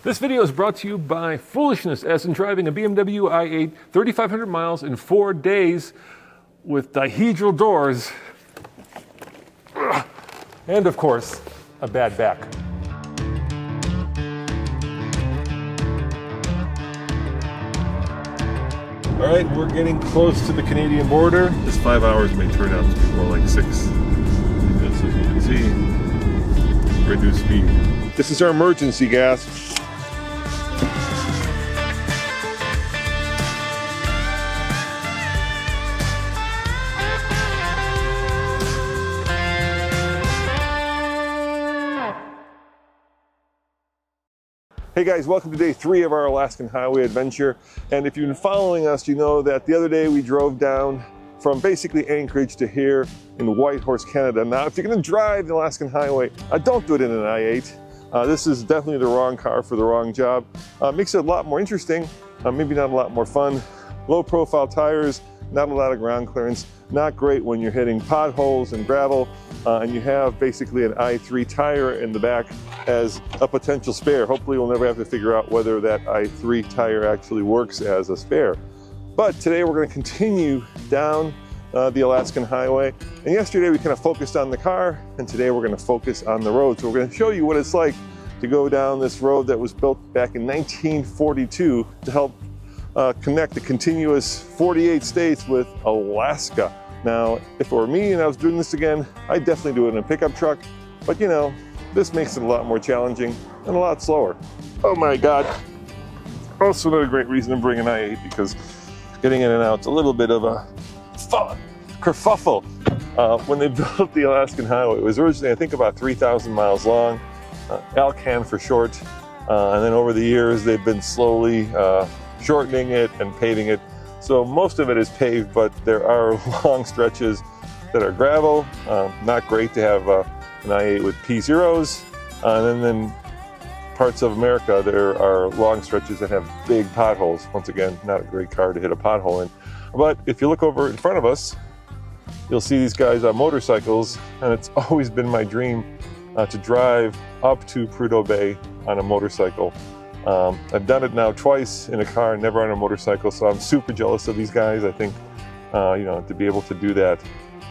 This video is brought to you by foolishness, as in driving a BMW i8 3,500 miles in 4 days with dihedral doors, and of course, a bad back. All right, we're getting close to the Canadian border. This 5 hours may turn out to be more like 6. Because as you can see, reduced speed. This is our emergency gas. Hey guys, welcome to day 3 of our Alaskan highway adventure. And if you've been following us, you know that the other day we drove down from basically Anchorage to here in Whitehorse, Canada. Now, if you're gonna drive the Alaskan highway, don't do it in an i8. This is definitely the wrong car for the wrong job. Makes it a lot more interesting, maybe not a lot more fun. Low profile tires, not a lot of ground clearance, not great when you're hitting potholes and gravel, and you have basically an i3 tire in the back as a potential spare. Hopefully we'll never have to figure out whether that i3 tire actually works as a spare. But today we're going to continue down the Alaskan highway. And yesterday we kind of focused on the car, and today we're going to focus on the road. So we're going to show you what it's like to go down this road that was built back in 1942 to help connect the continuous 48 states with Alaska. Now, if it were me and I was doing this again, I'd definitely do it in a pickup truck. But you know, this makes it a lot more challenging and a lot slower. Oh my God. Also another great reason to bring an i8, because getting in and out is a little bit of a kerfuffle. When they built the Alaskan highway, it was originally, I think, about 3,000 miles long, Alcan for short. And then over the years, they've been slowly shortening it and paving it. So most of it is paved, but there are long stretches that are gravel. Not great to have an i8 with P0s. And then parts of America, there are long stretches that have big potholes. Once again, not a great car to hit a pothole in. But if you look over in front of us, you'll see these guys on motorcycles, and it's always been my dream to drive up to Prudhoe Bay on a motorcycle. I've done it now twice in a car, never on a motorcycle, so I'm super jealous of these guys. I think, you know, to be able to do that,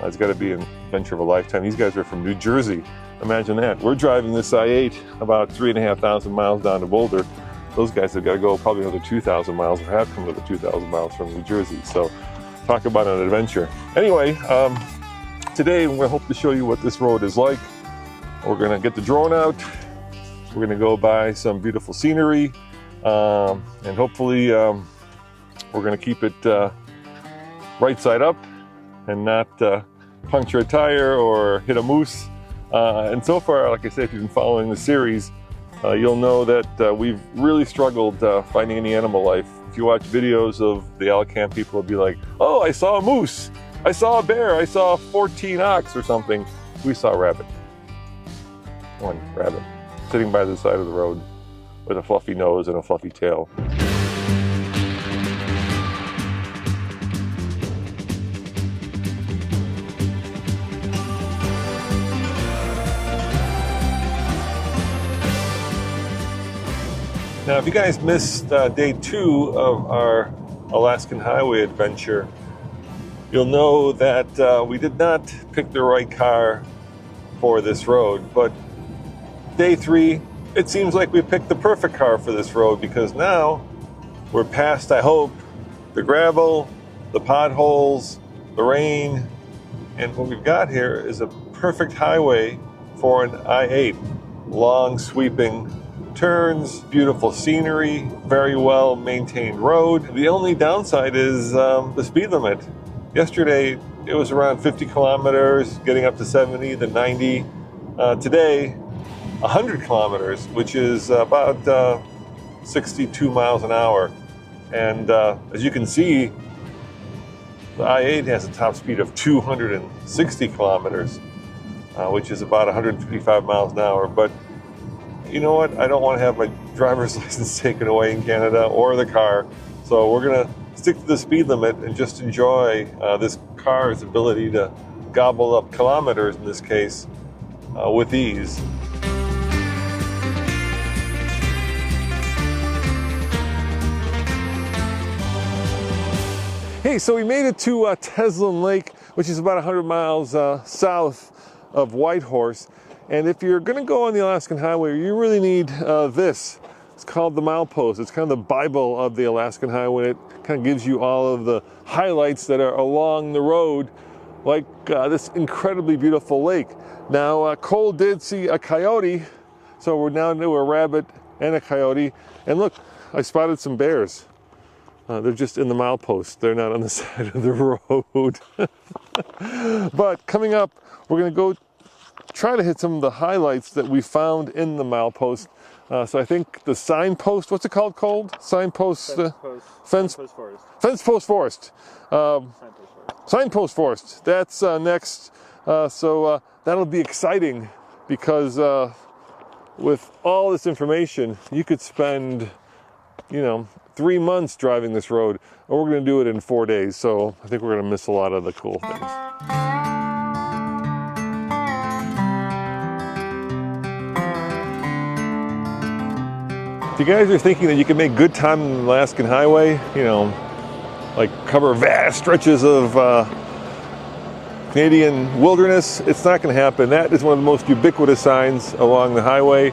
it's got to be an adventure of a lifetime. These guys are from New Jersey. Imagine that. We're driving this i8 about 3,500 miles down to Boulder. Those guys have got to go probably another 2,000 miles, or have come another 2,000 miles from New Jersey. So talk about an adventure. Anyway, today we hope to show you what this road is like. We're going to get the drone out. We're going to go by some beautiful scenery, and hopefully we're going to keep it right side up and not puncture a tire or hit a moose. And so far, like I said, if you've been following the series, you'll know that we've really struggled finding any animal life. If you watch videos of the Alcan, people will be like, oh, I saw a moose, I saw a bear, I saw 14 ox or something. We saw a rabbit. One rabbit sitting by the side of the road with a fluffy nose and a fluffy tail. Now, if you guys missed day 2 of our Alaskan highway adventure, you'll know that we did not pick the right car for this road, but day 3, it seems like we picked the perfect car for this road, because now we're past, I hope, the gravel, the potholes, the rain, and what we've got here is a perfect highway for an i8. Long sweeping turns, beautiful scenery, very well maintained road. The only downside is the speed limit. Yesterday it was around 50 kilometers, getting up to 70, then 90. Today 100 kilometers, which is about 62 miles an hour. And as you can see, the i8 has a top speed of 260 kilometers, which is about 155 miles an hour. But you know what? I don't want to have my driver's license taken away in Canada, or the car. So we're going to stick to the speed limit and just enjoy this car's ability to gobble up kilometers, in this case, with ease. Hey, so we made it to Teslin Lake, which is about 100 miles south of Whitehorse. And if you're going to go on the Alaskan Highway, you really need this. It's called the milepost. It's kind of the Bible of the Alaskan Highway. It kind of gives you all of the highlights that are along the road, like this incredibly beautiful lake. Now, Cole did see a coyote, so we're now into a rabbit and a coyote. And look, I spotted some bears. They're just in the milepost. They're not on the side of the road. But coming up, we're going to go try to hit some of the highlights that we found in the milepost. So I think the signpost, what's it called, Cole? Signpost? Fence post forest. Signpost forest. That's next. So that'll be exciting because with all this information, you could spend, 3 months driving this road, and we're going to do it in 4 days. So I think we're going to miss a lot of the cool things. If you guys are thinking that you can make good time on the Alaskan Highway, like cover vast stretches of Canadian wilderness, it's not going to happen. That is one of the most ubiquitous signs along the highway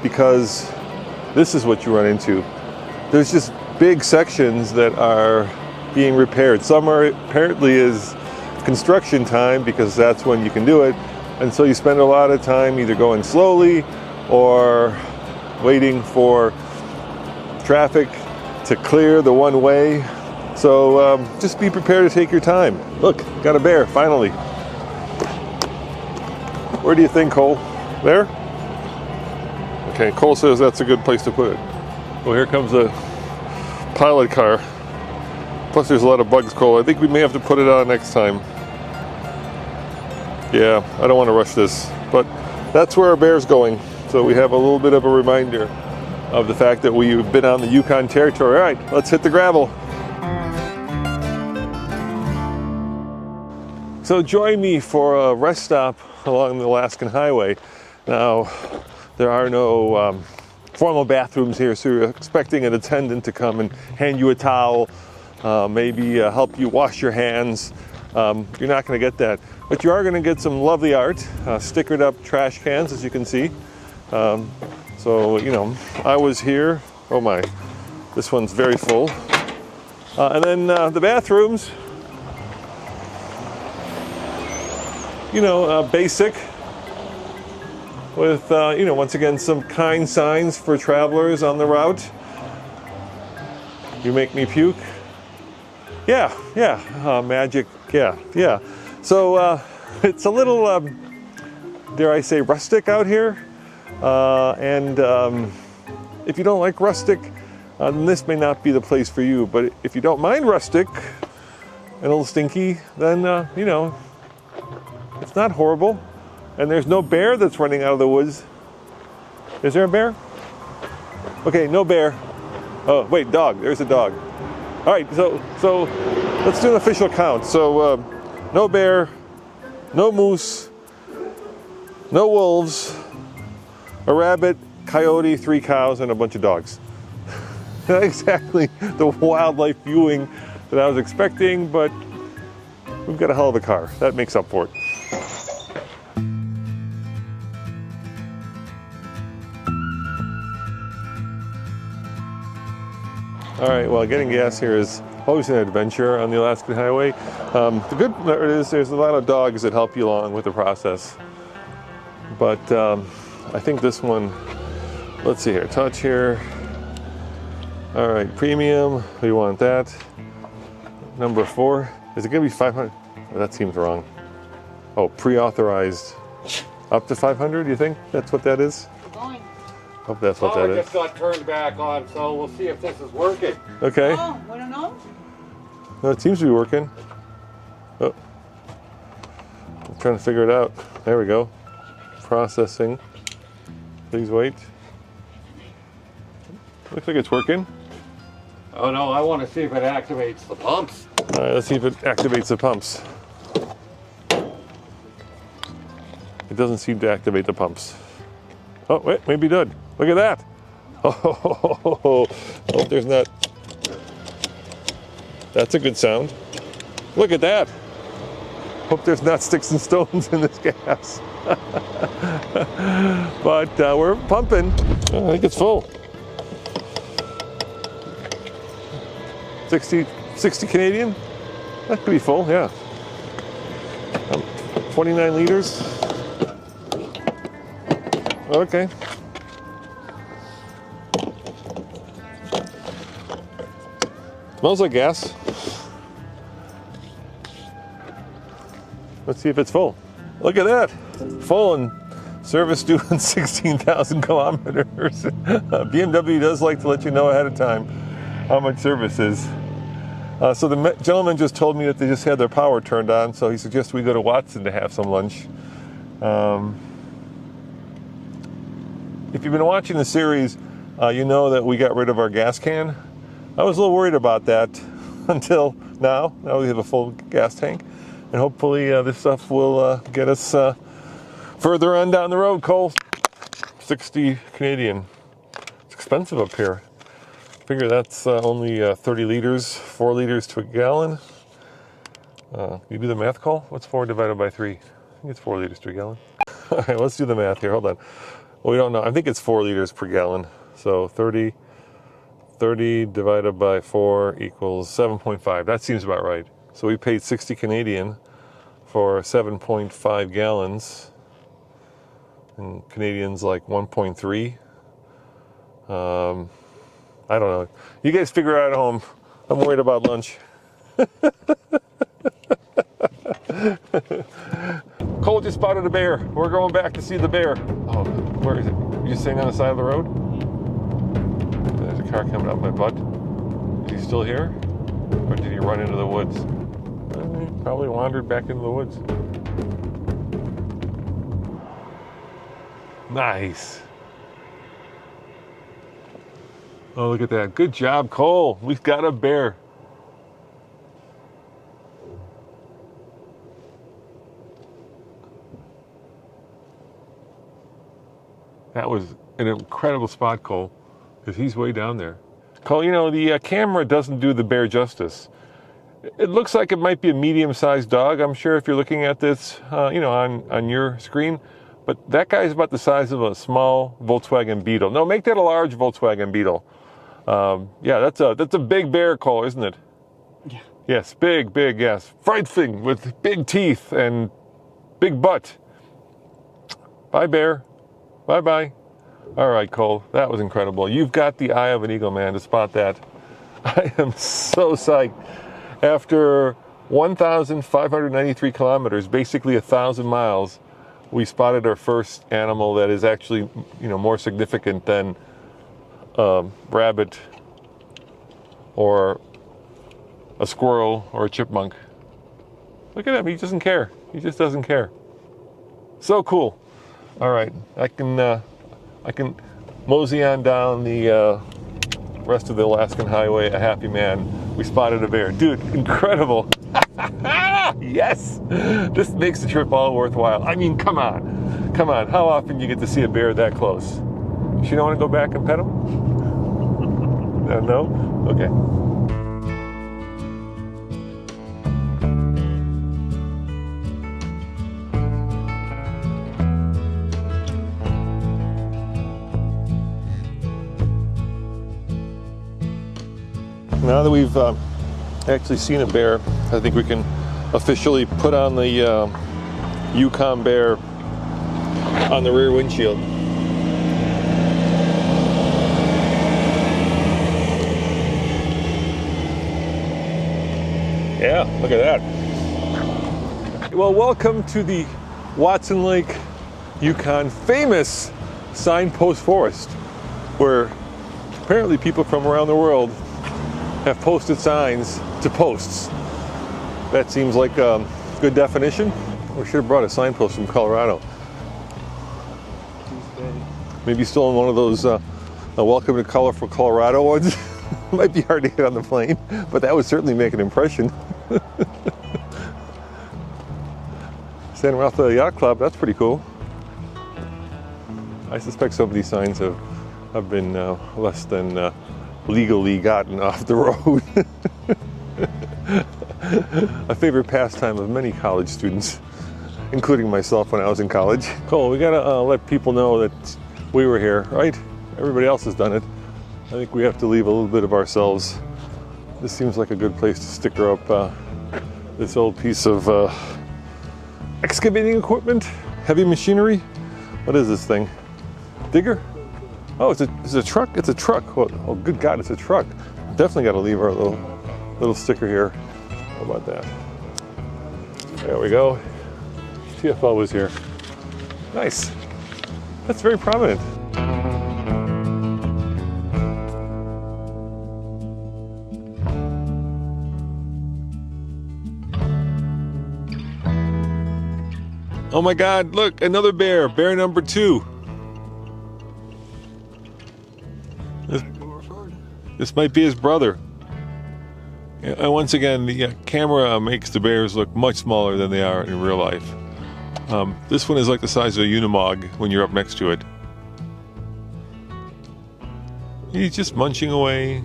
because this is what you run into. There's just big sections that are being repaired. Some are apparently is construction time because that's when you can do it. And so you spend a lot of time either going slowly or waiting for traffic to clear the one way. So just be prepared to take your time. Look, got a bear, finally. Where do you think, Cole? There? Okay, Cole says that's a good place to put it. Well, here comes a pilot car. Plus there's a lot of bugs, Cole. I think we may have to put it on next time. Yeah, I don't want to rush this, but that's where our bear's going. So we have a little bit of a reminder of the fact that we've been on the Yukon territory. All right, let's hit the gravel. So join me for a rest stop along the Alaskan Highway. Now, there are no formal bathrooms here, so you're expecting an attendant to come and hand you a towel, maybe help you wash your hands. You're not going to get that. But you are going to get some lovely art, stickered up trash cans, as you can see. So, I was here. Oh my, this one's very full. And then the bathrooms, basic with, once again, some kind signs for travelers on the route. You make me puke. Yeah, magic, yeah. So it's a little, dare I say, rustic out here. And if you don't like rustic, then this may not be the place for you. But if you don't mind rustic and a little stinky, then, it's not horrible. And there's no bear that's running out of the woods. Is there a bear? Okay, no bear. Oh, wait, dog. There's a dog. All right, so let's do an official count. So no bear, no moose, no wolves, a rabbit, coyote, 3 cows, and a bunch of dogs. Not exactly the wildlife viewing that I was expecting, but we've got a hell of a car. That makes up for it. All right, well, getting gas here is always an adventure on the Alaskan Highway. The good part is there's a lot of dogs that help you along with the process. But I think this one, let's see here, touch here. All right, premium, we want that. Number 4, is it gonna be 500? Oh, that seems wrong. Oh, pre-authorized up to 500, you think that's what that is? Hope that's what that is. It just got turned back on, so we'll see if this is working. Okay. Oh, I don't know. No, it seems to be working. Oh. I'm trying to figure it out. There we go. Processing. Please wait. Looks like it's working. Oh no, I want to see if it activates the pumps. All right, let's see if it activates the pumps. It doesn't seem to activate the pumps. Oh, wait, maybe it did. Look at that. Oh, hope there's not. That's a good sound. Look at that. Hope there's not sticks and stones in this gas. But we're pumping. I think it's full. 60 Canadian? That could be full, yeah. 29 liters. Okay. Smells like gas. Let's see if it's full. Look at that. Full and service due in 16,000 kilometers. BMW does like to let you know ahead of time how much service is. So the gentleman just told me that they just had their power turned on, so he suggests we go to Watson to have some lunch. If you've been watching the series, you know that we got rid of our gas can. I was a little worried about that until now. Now we have a full gas tank, and hopefully this stuff will get us further on down the road. Cole, 60 Canadian. It's expensive up here. Figure that's only 30 liters, 4 liters to a gallon. You do the math, Cole? What's 4 divided by 3? I think it's 4 liters to a gallon. All right, let's do the math here. Hold on. Well, we don't know. I think it's 4 liters per gallon. So 30 divided by 4 equals 7.5. That seems about right. So we paid 60 Canadian for 7.5 gallons. And Canadian's like 1.3. I don't know. You guys figure it out at home. I'm worried about lunch. Cole just spotted a bear. We're going back to see the bear. Oh, where is it? You just sitting on the side of the road? There's a car coming up my butt. Is he still here? Or did he run into the woods? He probably wandered back into the woods. Nice. Oh, look at that. Good job, Cole. We've got a bear. That was an incredible spot, Cole, because he's way down there. Cole, you know, the camera doesn't do the bear justice. It looks like it might be a medium-sized dog. I'm sure if you're looking at this, on your screen, but that guy's about the size of a small Volkswagen Beetle. No, make that a large Volkswagen Beetle. Yeah, that's a big bear, Cole, isn't it? Yeah. Yes, big, yes. Frightening with big teeth and big butt. Bye, bear. Bye-bye. All right, Cole, that was incredible. You've got the eye of an eagle, man, to spot that. I am so psyched. After 1,593 kilometers, basically 1,000 miles, we spotted our first animal that is actually, more significant than rabbit or a squirrel or a chipmunk. Look at him, he doesn't care. He just doesn't care. So cool. All right, I can mosey on down the rest of the Alaskan highway a happy man. We spotted a bear. Dude, incredible. Yes, this makes the trip all worthwhile. I mean, come on. How often do you get to see a bear that close? You don't want to go back and pet him? No? Okay. Now that we've actually seen a bear, I think we can officially put on the Yukon Bear on the rear windshield. Yeah, look at that. Well, welcome to the Watson Lake, Yukon famous signpost forest, where apparently people from around the world have posted signs to posts. That seems like a good definition. We should have brought a signpost from Colorado. Maybe still in one of those welcome to colorful Colorado ones. Might be hard to get on the plane, but that would certainly make an impression. San Rafael Yacht Club, that's pretty cool. I suspect some of these signs have been less than legally gotten off the road. A favorite pastime of many college students, including myself when I was in college. Cole, we gotta let people know that we were here, right? Everybody else has done it. I think we have to leave a little bit of ourselves. This seems like a good place to sticker up this old piece of excavating equipment, heavy machinery. What is this thing? Digger? Oh, it's a truck. It's a truck. Oh, good God, it's a truck. Definitely got to leave our little sticker here. How about that? There we go. TFL was here. Nice. That's very prominent. Oh my God, look, another bear. Bear number 2. This might be his brother. And once again, the camera makes the bears look much smaller than they are in real life. This one is like the size of a unimog when you're up next to it. He's just munching away.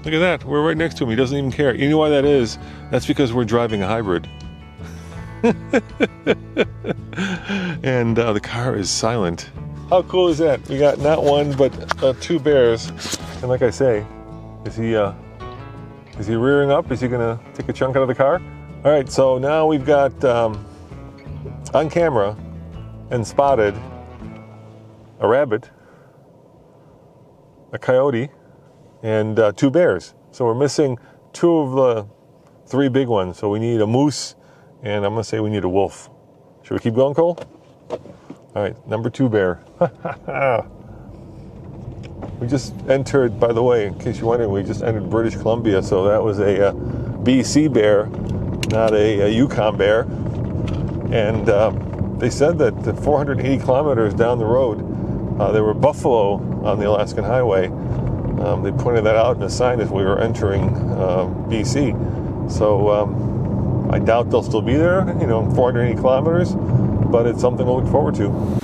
Look at that, we're right next to him. He doesn't even care. You know why that is? That's because we're driving a hybrid. And the car is silent. How cool is that? We got not one, but 2 bears. And like I say, is he rearing up? Is he gonna take a chunk out of the car? All right, so now we've got on camera and spotted a rabbit, a coyote, and 2 bears. So we're missing 2 of the 3 big ones. So we need a moose, and I'm gonna say we need a wolf. Should we keep going, Cole? All right, number 2 bear. We just entered, by the way, in case you're wondering, we just entered British Columbia, so that was a BC bear, not a Yukon bear. And they said that 480 kilometers down the road, there were buffalo on the Alaskan highway. They pointed that out in a sign as we were entering BC. So I doubt they'll still be there, 480 kilometers, but it's something to look forward to.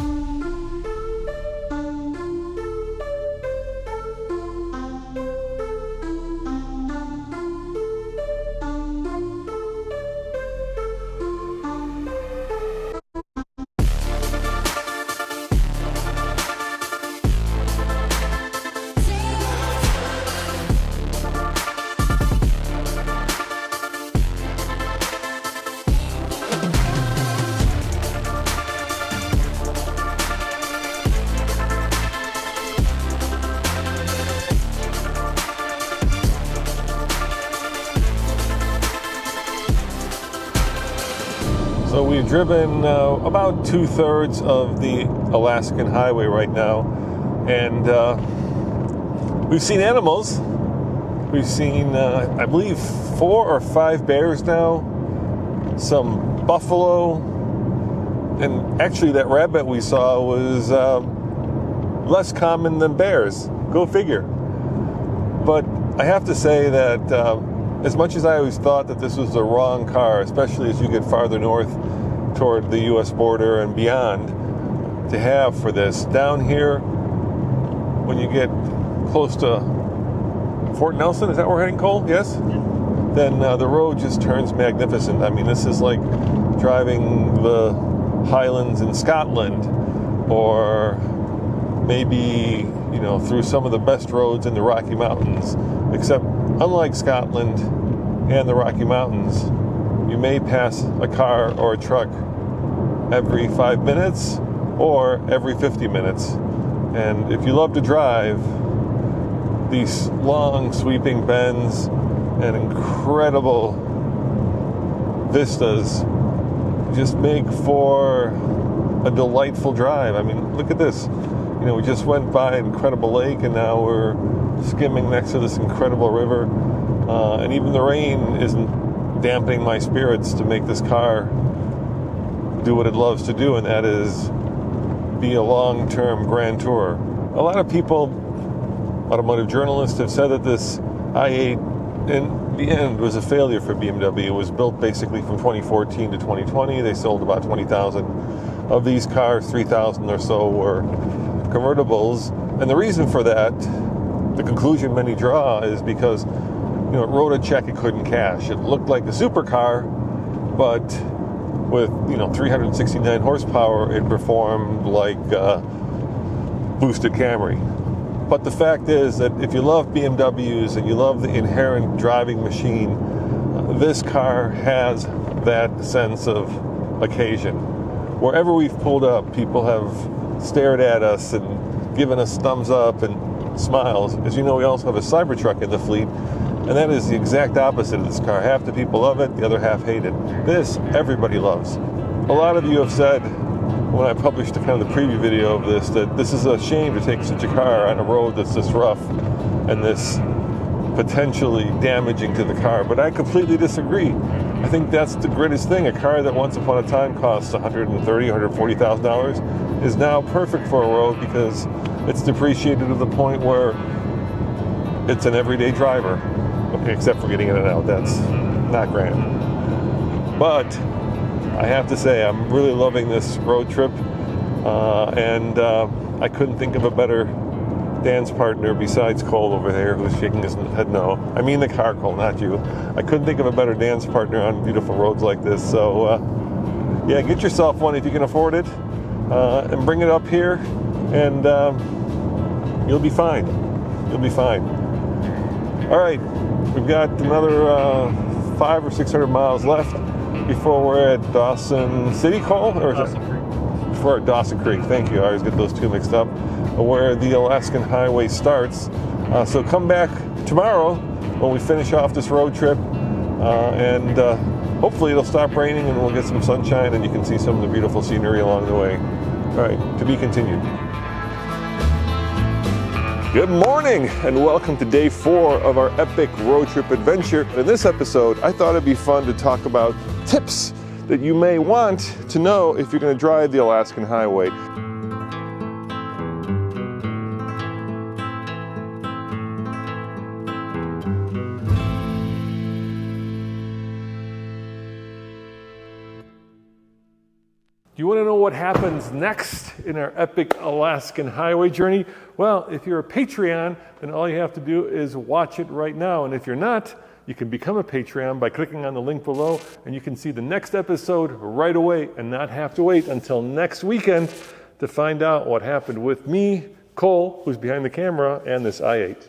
So we've driven about 2/3 of the Alaskan highway right now, and we've seen animals. We've seen, I believe, 4 or 5 bears now, some buffalo, and actually that rabbit we saw was less common than bears. Go figure. But I have to say that as much as I always thought that this was the wrong car, especially as you get farther north toward the U.S. border and beyond, to have for this, down here, when you get close to Fort Nelson, is that where we're heading, Cole? Yes? Then the road just turns magnificent. I mean, this is like driving the Highlands in Scotland, or maybe, through some of the best roads in the Rocky Mountains, except unlike Scotland and the Rocky Mountains, you may pass a car or a truck every 5 minutes or every 50 minutes. And if you love to drive, these long sweeping bends and incredible vistas just make for a delightful drive. I mean, look at this. We just went by an incredible lake, and now we're skimming next to this incredible river. And even the rain isn't dampening my spirits to make this car do what it loves to do, and that is be a long-term grand tour. A lot of people, automotive journalists, have said that this i8 in the end was a failure for BMW. It was built basically from 2014 to 2020. They sold about 20,000 of these cars. 3,000 or so were convertibles. And the reason for that, the conclusion many draw, is because it wrote a check it couldn't cash. It looked like a supercar, but with 369 horsepower, it performed like a boosted Camry. But the fact is that if you love BMWs and you love the inherent driving machine, this car has that sense of occasion. Wherever we've pulled up, people have stared at us and given us thumbs up and smiles. As you know, we also have a Cybertruck in the fleet, and that is the exact opposite of this car. Half the people love it, the other half hate it. This, everybody loves. A lot of you have said, when I published the preview video of this, that this is a shame to take such a car on a road that's this rough and this potentially damaging to the car, but I completely disagree. I think that's the greatest thing. A car that once upon a time cost $130,000, $140,000 is now perfect for a road because it's depreciated to the point where it's an everyday driver. Okay, except for getting in and out, that's not grand. But I have to say, I'm really loving this road trip, and I couldn't think of a better dance partner besides Cole over there, who's shaking his head no. I mean the car, Cole, not you. I couldn't think of a better dance partner on beautiful roads like this. So, yeah, get yourself one if you can afford it, and bring it up here, and you'll be fine. You'll be fine. All right, we've got another 500 or 600 miles left before we're at Dawson City, Cole? Or Dawson Creek. Before at Dawson Creek, thank you. I always get those two mixed up. Where the Alaskan Highway starts. So come back tomorrow when we finish off this road trip, and hopefully it'll stop raining and we'll get some sunshine and you can see some of the beautiful scenery along the way. All right, to be continued. Good morning and welcome to day 4 of our epic road trip adventure. In this episode, I thought it'd be fun to talk about tips that you may want to know if you're going to drive the Alaskan Highway. Do you want to know what happens next in our epic Alaskan Highway journey? Well, if you're a Patreon, then all you have to do is watch it right now. And if you're not, you can become a Patreon by clicking on the link below, and you can see the next episode right away and not have to wait until next weekend to find out what happened with me, Cole, who's behind the camera, and this i8.